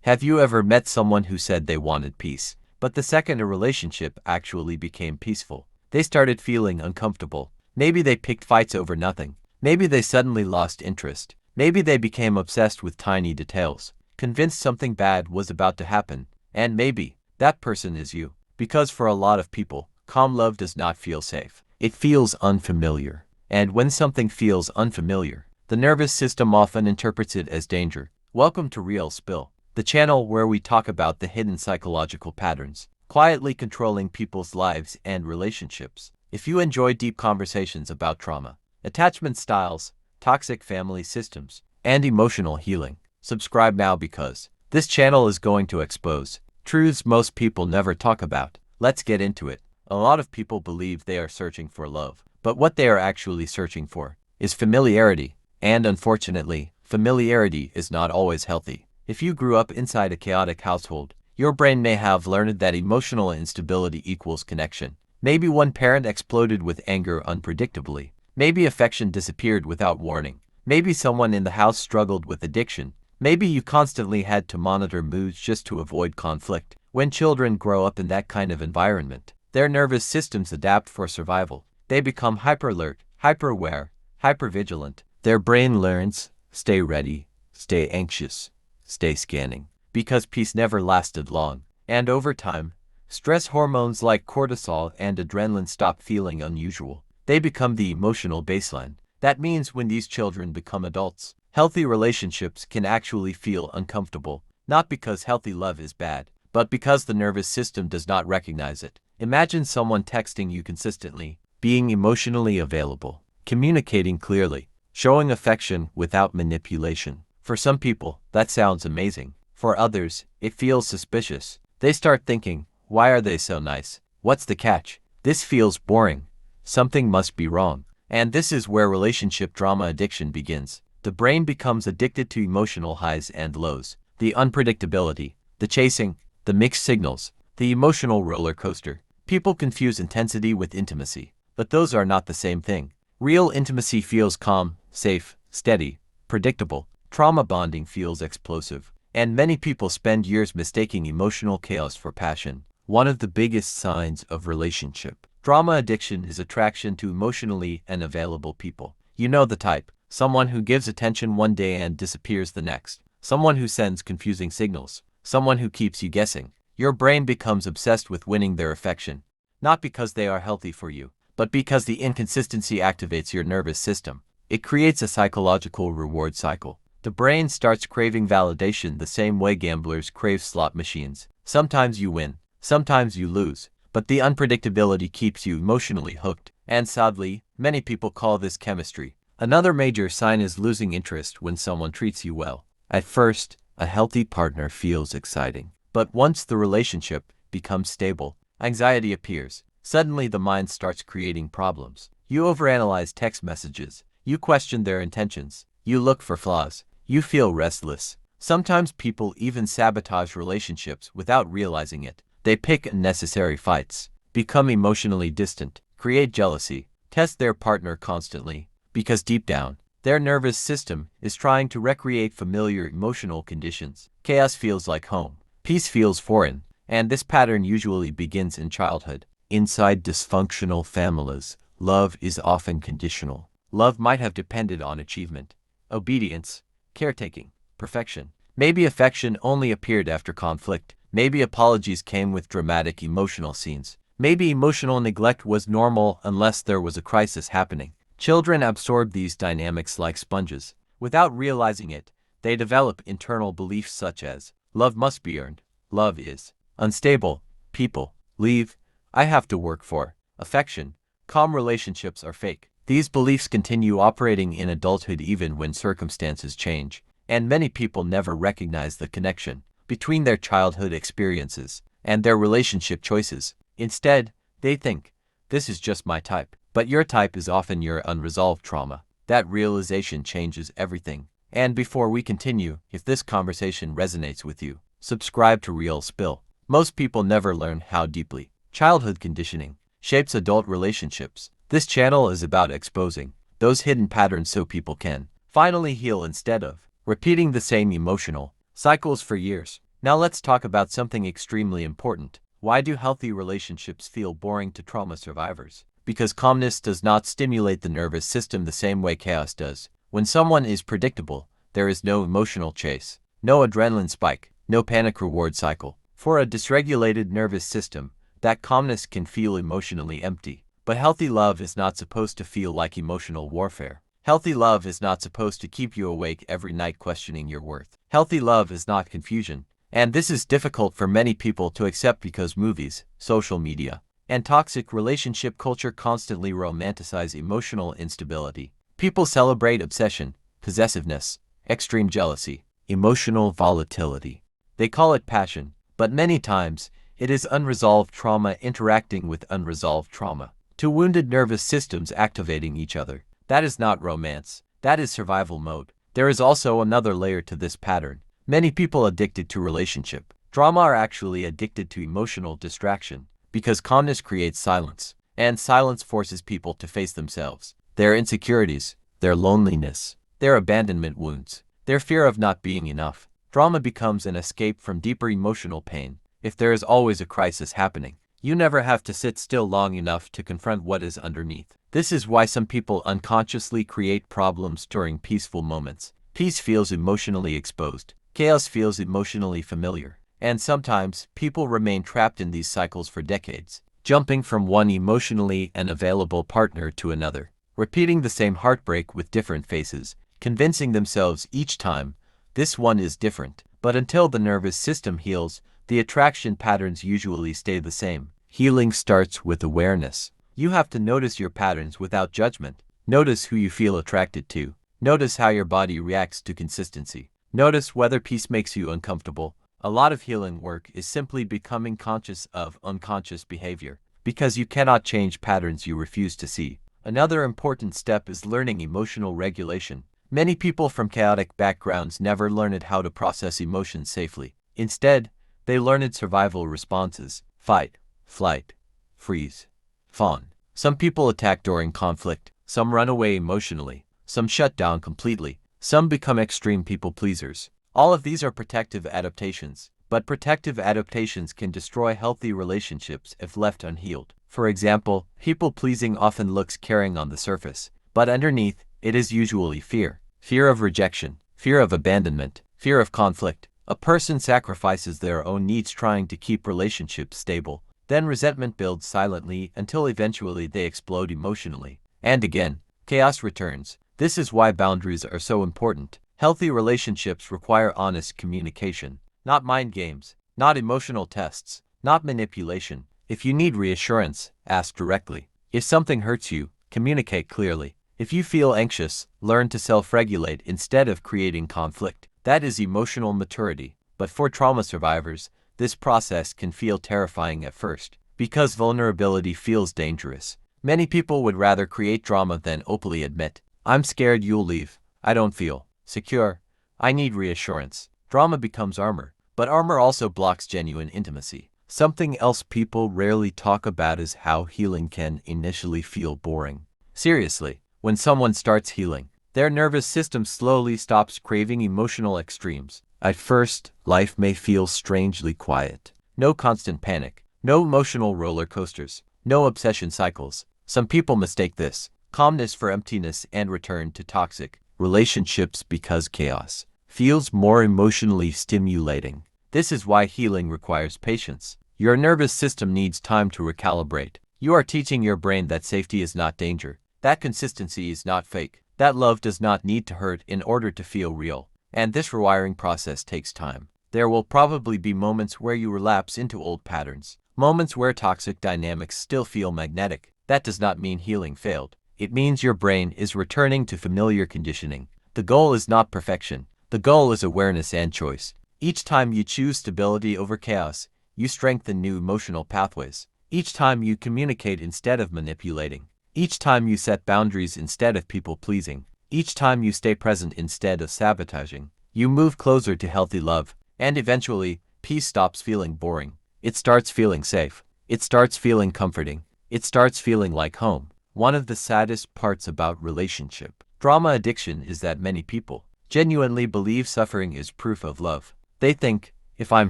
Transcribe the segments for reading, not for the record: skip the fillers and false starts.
Have you ever met someone who said they wanted peace, but the second a relationship actually became peaceful, they started feeling uncomfortable? Maybe they picked fights over nothing. Maybe they suddenly lost interest. Maybe they became obsessed with tiny details, convinced something bad was about to happen. And maybe that person is you. Because for a lot of people, calm love does not feel safe. It feels unfamiliar. And when something feels unfamiliar, the nervous system often interprets it as danger. Welcome to Real Spill, the channel where we talk about the hidden psychological patterns quietly controlling people's lives and relationships. If you enjoy deep conversations about trauma, attachment styles, toxic family systems, and emotional healing, subscribe now because this channel is going to expose truths most people never talk about. Let's get into it. A lot of people believe they are searching for love, but what they are actually searching for is familiarity. And unfortunately, familiarity is not always healthy. If you grew up inside a chaotic household, your brain may have learned that emotional instability equals connection. Maybe one parent exploded with anger unpredictably. Maybe affection disappeared without warning. Maybe someone in the house struggled with addiction. Maybe you constantly had to monitor moods just to avoid conflict. When children grow up in that kind of environment, their nervous systems adapt for survival. They become hyper-alert, hyper-aware, hyper-vigilant. Their brain learns, stay ready, stay anxious, stay scanning. Because peace never lasted long. And over time, stress hormones like cortisol and adrenaline stop feeling unusual. They become the emotional baseline. That means when these children become adults, healthy relationships can actually feel uncomfortable, not because healthy love is bad, but because the nervous system does not recognize it. Imagine someone texting you consistently, being emotionally available, communicating clearly, showing affection without manipulation. For some people, that sounds amazing. For others, it feels suspicious. They start thinking, why are they so nice? What's the catch? This feels boring. Something must be wrong. And this is where relationship drama addiction begins. The brain becomes addicted to emotional highs and lows, the unpredictability, the chasing, the mixed signals, the emotional roller coaster. People confuse intensity with intimacy, but those are not the same thing. Real intimacy feels calm, safe, steady, predictable. Trauma bonding feels explosive. And many people spend years mistaking emotional chaos for passion. One of the biggest signs of relationship drama addiction is attraction to emotionally unavailable people. You know the type. Someone who gives attention one day and disappears the next. Someone who sends confusing signals. Someone who keeps you guessing. Your brain becomes obsessed with winning their affection. Not because they are healthy for you, but because the inconsistency activates your nervous system. It creates a psychological reward cycle. The brain starts craving validation the same way gamblers crave slot machines. Sometimes you win, sometimes you lose, but the unpredictability keeps you emotionally hooked. And sadly, many people call this chemistry. Another major sign is losing interest when someone treats you well. At first, a healthy partner feels exciting. But once the relationship becomes stable, anxiety appears. Suddenly the mind starts creating problems. You overanalyze text messages. You question their intentions. You look for flaws. You feel restless. Sometimes people even sabotage relationships without realizing it. They pick unnecessary fights, become emotionally distant, create jealousy, test their partner constantly, because deep down, their nervous system is trying to recreate familiar emotional conditions. Chaos feels like home. Peace feels foreign. And this pattern usually begins in childhood. Inside dysfunctional families, love is often conditional. Love might have depended on achievement, obedience, caretaking, perfection. Maybe affection only appeared after conflict. Maybe apologies came with dramatic emotional scenes. Maybe emotional neglect was normal unless there was a crisis happening. Children absorb these dynamics like sponges. Without realizing it, they develop internal beliefs such as, love must be earned, love is unstable, people leave, I have to work for affection, calm relationships are fake. These beliefs continue operating in adulthood even when circumstances change, and many people never recognize the connection between their childhood experiences and their relationship choices. Instead, they think, this is just my type. But your type is often your unresolved trauma. That realization changes everything. And before we continue, if this conversation resonates with you, subscribe to Real Spill. Most people never learn how deeply childhood conditioning shapes adult relationships. This channel is about exposing those hidden patterns so people can finally heal instead of repeating the same emotional cycles for years. Now let's talk about something extremely important. Why do healthy relationships feel boring to trauma survivors? Because calmness does not stimulate the nervous system the same way chaos does. When someone is predictable, there is no emotional chase, no adrenaline spike, no panic reward cycle. For a dysregulated nervous system, that calmness can feel emotionally empty. But healthy love is not supposed to feel like emotional warfare. Healthy love is not supposed to keep you awake every night questioning your worth. Healthy love is not confusion. And this is difficult for many people to accept because movies, social media, and toxic relationship culture constantly romanticize emotional instability. People celebrate obsession, possessiveness, extreme jealousy, emotional volatility. They call it passion, but many times, it is unresolved trauma interacting with unresolved trauma. Two wounded nervous systems activating each other. That is not romance. That is survival mode. There is also another layer to this pattern. Many people addicted to relationship drama are actually addicted to emotional distraction, because calmness creates silence, and silence forces people to face themselves, their insecurities, their loneliness, their abandonment wounds, their fear of not being enough. Drama becomes an escape from deeper emotional pain. If there is always a crisis happening, you never have to sit still long enough to confront what is underneath. This is why some people unconsciously create problems during peaceful moments. Peace feels emotionally exposed. Chaos feels emotionally familiar. And sometimes, people remain trapped in these cycles for decades, jumping from one emotionally unavailable partner to another, repeating the same heartbreak with different faces, convincing themselves each time, this one is different. But until the nervous system heals, the attraction patterns usually stay the same. Healing starts with awareness. You have to notice your patterns without judgment. Notice who you feel attracted to. Notice how your body reacts to consistency. Notice whether peace makes you uncomfortable. A lot of healing work is simply becoming conscious of unconscious behavior, because you cannot change patterns you refuse to see. Another important step is learning emotional regulation. Many people from chaotic backgrounds never learned how to process emotions safely. Instead, they learned survival responses: fight, flight, freeze, fawn. Some people attack during conflict, some run away emotionally, some shut down completely, some become extreme people pleasers. All of these are protective adaptations, but protective adaptations can destroy healthy relationships if left unhealed. For example, people pleasing often looks caring on the surface, but underneath, it is usually fear. Fear of rejection, fear of abandonment, fear of conflict. A person sacrifices their own needs trying to keep relationships stable. Then resentment builds silently until eventually they explode emotionally. And again, chaos returns. This is why boundaries are so important. Healthy relationships require honest communication, not mind games, not emotional tests, not manipulation. If you need reassurance, ask directly. If something hurts you, communicate clearly. If you feel anxious, learn to self-regulate instead of creating conflict. That is emotional maturity. But for trauma survivors, this process can feel terrifying at first, because vulnerability feels dangerous. Many people would rather create drama than openly admit, I'm scared you'll leave. I don't feel secure. I need reassurance. Drama becomes armor, but armor also blocks genuine intimacy. Something else people rarely talk about is how healing can initially feel boring. Seriously, when someone starts healing, their nervous system slowly stops craving emotional extremes. At first, life may feel strangely quiet. No constant panic, no emotional roller coasters, no obsession cycles. Some people mistake this calmness for emptiness and return to toxic relationships because chaos feels more emotionally stimulating. This is why healing requires patience. Your nervous system needs time to recalibrate. You are teaching your brain that safety is not danger, that consistency is not fake, that love does not need to hurt in order to feel real. And this rewiring process takes time. There will probably be moments where you relapse into old patterns, moments where toxic dynamics still feel magnetic. That does not mean healing failed. It means your brain is returning to familiar conditioning. The goal is not perfection. The goal is awareness and choice. Each time you choose stability over chaos, you strengthen new emotional pathways. Each time you communicate instead of manipulating. Each time you set boundaries instead of people-pleasing. Each time you stay present instead of sabotaging. You move closer to healthy love, and eventually, peace stops feeling boring. It starts feeling safe. It starts feeling comforting. It starts feeling like home. One of the saddest parts about relationship drama addiction is that many people genuinely believe suffering is proof of love. They think, if I'm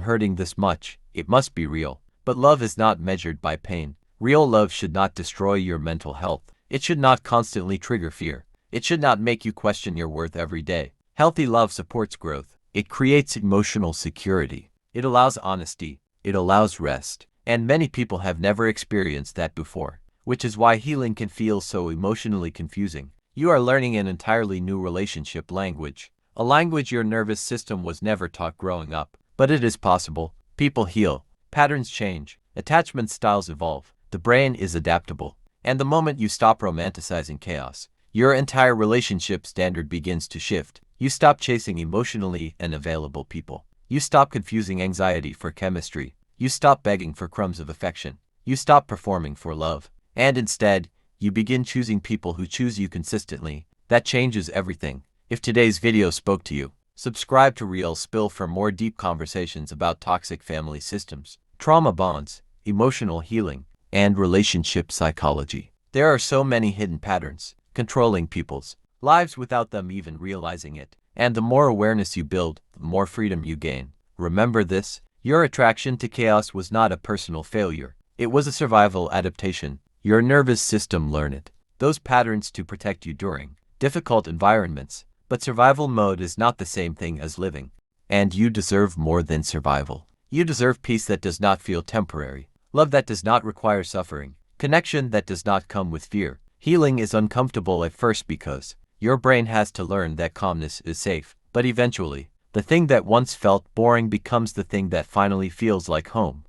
hurting this much, it must be real. But love is not measured by pain. Real love should not destroy your mental health. It should not constantly trigger fear. It should not make you question your worth every day. Healthy love supports growth. It creates emotional security. It allows honesty. It allows rest. And many people have never experienced that before, which is why healing can feel so emotionally confusing. You are learning an entirely new relationship language, a language your nervous system was never taught growing up. But it is possible. People heal. Patterns change. Attachment styles evolve. The brain is adaptable. And the moment you stop romanticizing chaos, your entire relationship standard begins to shift. You stop chasing emotionally unavailable people. You stop confusing anxiety for chemistry. You stop begging for crumbs of affection. You stop performing for love. And instead, you begin choosing people who choose you consistently. That changes everything. If today's video spoke to you, subscribe to Real Spill for more deep conversations about toxic family systems, trauma bonds, emotional healing, and relationship psychology. There are so many hidden patterns, controlling people's lives without them even realizing it. And the more awareness you build, the more freedom you gain. Remember this: your attraction to chaos was not a personal failure. It was a survival adaptation. Your nervous system learned it. Those patterns to protect you during difficult environments. But survival mode is not the same thing as living. And you deserve more than survival. You deserve peace that does not feel temporary, love that does not require suffering, connection that does not come with fear. Healing is uncomfortable at first because your brain has to learn that calmness is safe. But eventually, the thing that once felt boring becomes the thing that finally feels like home.